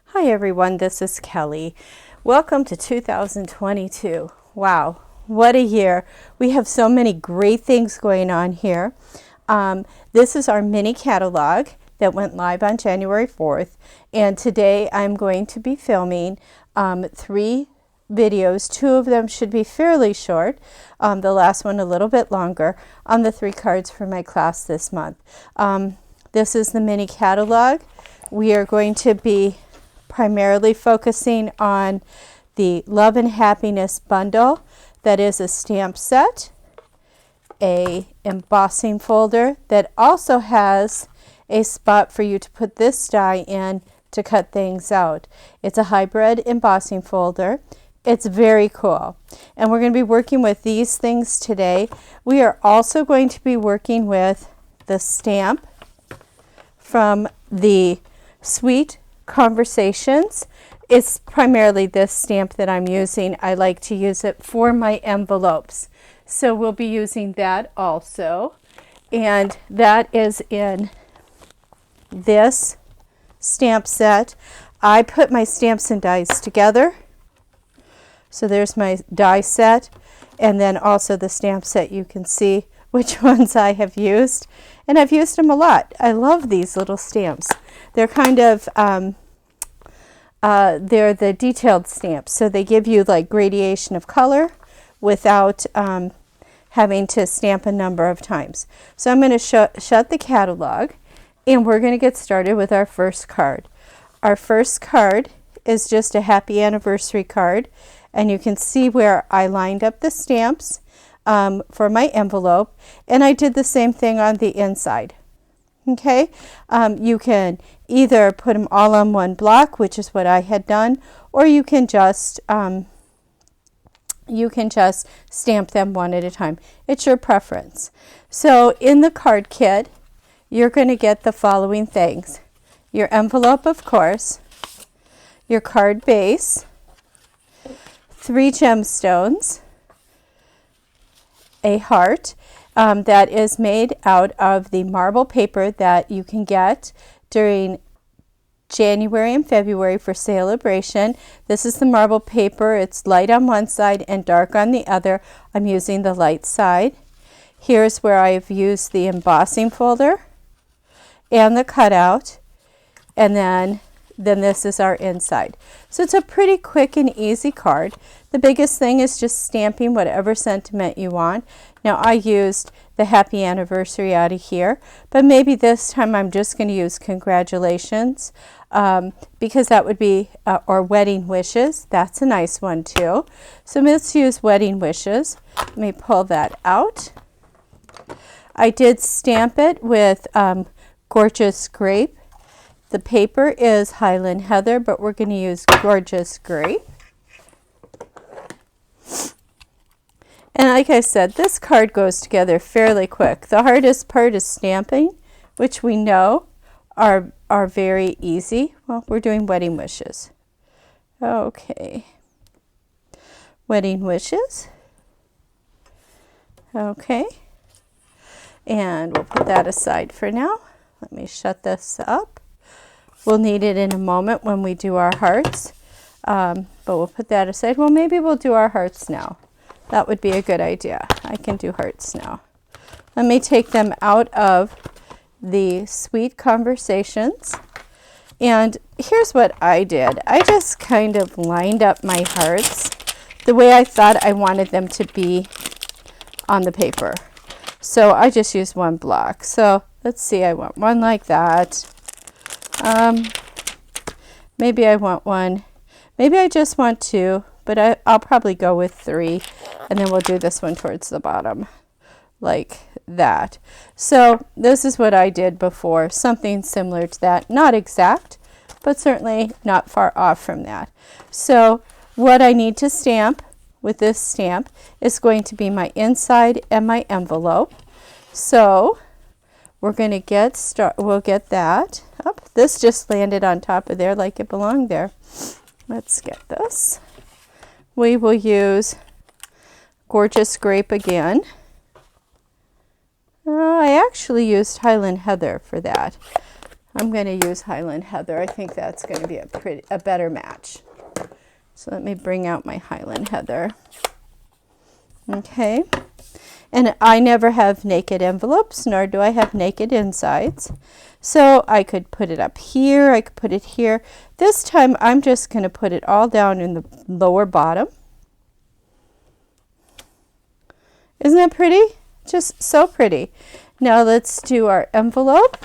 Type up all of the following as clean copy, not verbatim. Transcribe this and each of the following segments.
Hi everyone, this is Kelly. Welcome to 2022. Wow, what a year. We have so many great things going on here. This is our mini catalog that went live on January 4th, and today I'm going to be filming 3 videos. 2 of them should be fairly short, the last one a little bit longer, on the 3 cards for my class this month. This is the mini catalog. We are going to be primarily focusing on the Love and Happiness bundle. That is a stamp set, a embossing folder that also has a spot for you to put this die in to cut things out. It's a hybrid embossing folder. It's very cool. And we're going to be working with these things today. We are also going to be working with the stamp from the Sweet Conversations. It's primarily this stamp that I'm using. I like to use it for my envelopes. So we'll be using that also. And that is in this stamp set. I put my stamps and dies together. So there's my die set. And then also the stamp set. You can see which ones I have used. And I've used them a lot. I love these little stamps. They're kind of, they're the detailed stamps. So they give you like gradation of color without having to stamp a number of times. So I'm going to shut the catalog and we're going to get started with our first card. Our first card is just a happy anniversary card. And you can see where I lined up the stamps for my envelope. And I did the same thing on the inside. Okay, you can either put them all on one block, which is what I had done, or you can just stamp them one at a time. It's your preference. So in the card kit, you're going to get the following things: your envelope, of course, your card base, 3 gemstones, a heart. That is made out of the marble paper that you can get during January and February for celebration. This is the marble paper. It's light on one side and dark on the other. I'm using the light side. Here's where I've used the embossing folder and the cutout, and then this is our inside. So it's a pretty quick and easy card. The biggest thing is just stamping whatever sentiment you want. Now I used the happy anniversary out of here, but maybe this time I'm just going to use congratulations because that would be, or wedding wishes. That's a nice one too. So let's use wedding wishes. Let me pull that out. I did stamp it with Gorgeous Grape. The paper is Highland Heather, but we're going to use Gorgeous Grape. And like I said, this card goes together fairly quick. The hardest part is stamping, which we know are very easy. Well, we're doing wedding wishes. Okay. Wedding wishes. Okay. And we'll put that aside for now. Let me shut this up. We'll need it in a moment when we do our hearts. But we'll put that aside. Well, maybe we'll do our hearts now. That would be a good idea. I can do hearts now. Let me take them out of the Sweet Conversations. And here's what I did. I just kind of lined up my hearts the way I thought I wanted them to be on the paper. So I just used one block. So let's see, I want one like that. Maybe I want one. Maybe I just want 2, but I'll probably go with 3. And then we'll do this one towards the bottom, like that. So this is what I did before, something similar to that. Not exact, but certainly not far off from that. So what I need to stamp with this stamp is going to be my inside and my envelope. So we're going to we'll get that. Oh, this just landed on top of there like it belonged there. Let's get this. We will use Gorgeous Grape again. I actually used Highland Heather for that. I'm going to use Highland Heather. I think that's going to be a better match. So let me bring out my Highland Heather. Okay. And I never have naked envelopes, nor do I have naked insides. So I could put it up here, I could put it here. This time I'm just going to put it all down in the lower bottom. Isn't that pretty? Just so pretty. Now let's do our envelope.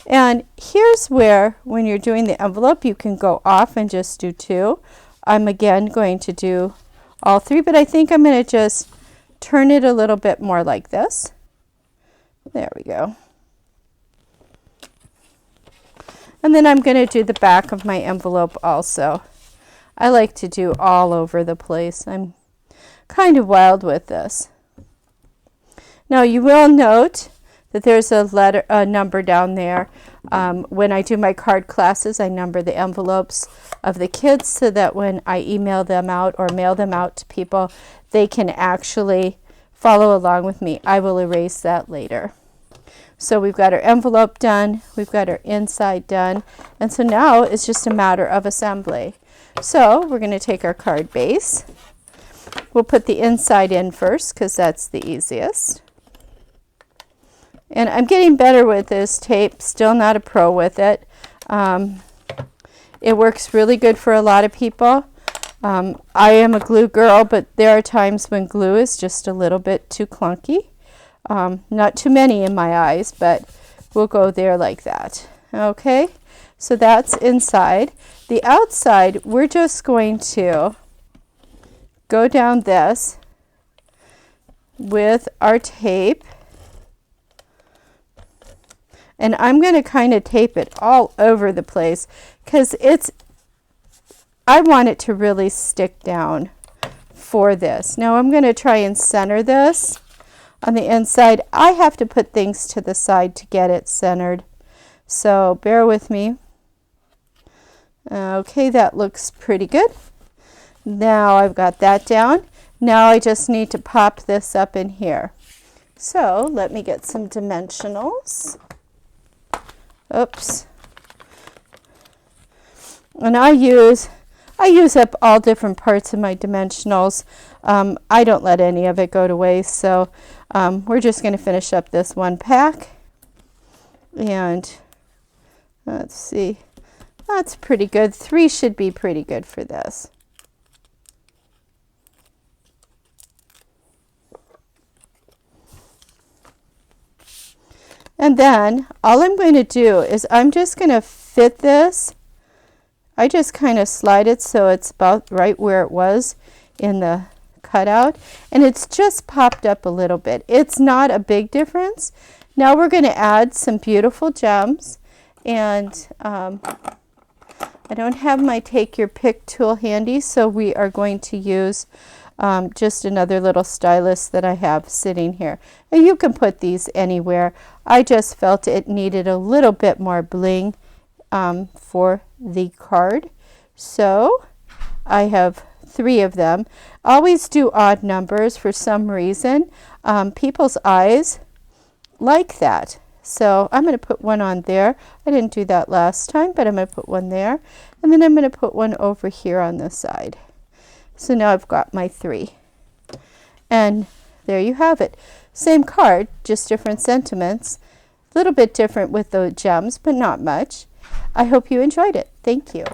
And here's where, when you're doing the envelope, you can go off and just do 2. I'm again going to do all 3, but I think I'm going to just turn it a little bit more like this. There we go. And then I'm going to do the back of my envelope also. I like to do all over the place. I'm kind of wild with this. Now you will note that there's a number down there. When I do my card classes, I number the envelopes of the kids so that when I email them out or mail them out to people, they can actually follow along with me. I will erase that later. So we've got our envelope done, we've got our inside done, and so now it's just a matter of assembly. So we're going to take our card base. We'll put the inside in first because that's the easiest. And I'm getting better with this tape, still not a pro with it. It works really good for a lot of people. I am a glue girl, but there are times when glue is just a little bit too clunky. Not too many in my eyes, but we'll go there like that. Okay, so that's inside. The outside, we're just going to go down this with our tape. And I'm going to kind of tape it all over the place because I want it to really stick down for this. Now I'm going to try and center this on the inside. I have to put things to the side to get it centered. So bear with me. Okay, that looks pretty good. Now I've got that down. Now I just need to pop this up in here. So let me get some dimensionals. Oops. And I use up all different parts of my dimensionals. I don't let any of it go to waste, so we're just going to finish up this one pack. And let's see. That's pretty good. 3 should be pretty good for this. And then all I'm going to do is I'm just going to fit this. I just kind of slide it so it's about right where it was in the cutout. And it's just popped up a little bit. It's not a big difference. Now we're going to add some beautiful gems. And I don't have my take your pick tool handy, so we are going to use just another little stylus that I have sitting here. And you can put these anywhere. I just felt it needed a little bit more bling for the card. So I have 3 of them. Always do odd numbers for some reason. People's eyes like that. So I'm going to put one on there. I didn't do that last time, but I'm going to put one there. And then I'm going to put one over here on this side. So now I've got my 3. And there you have it. Same card, just different sentiments. A little bit different with the gems, but not much. I hope you enjoyed it. Thank you.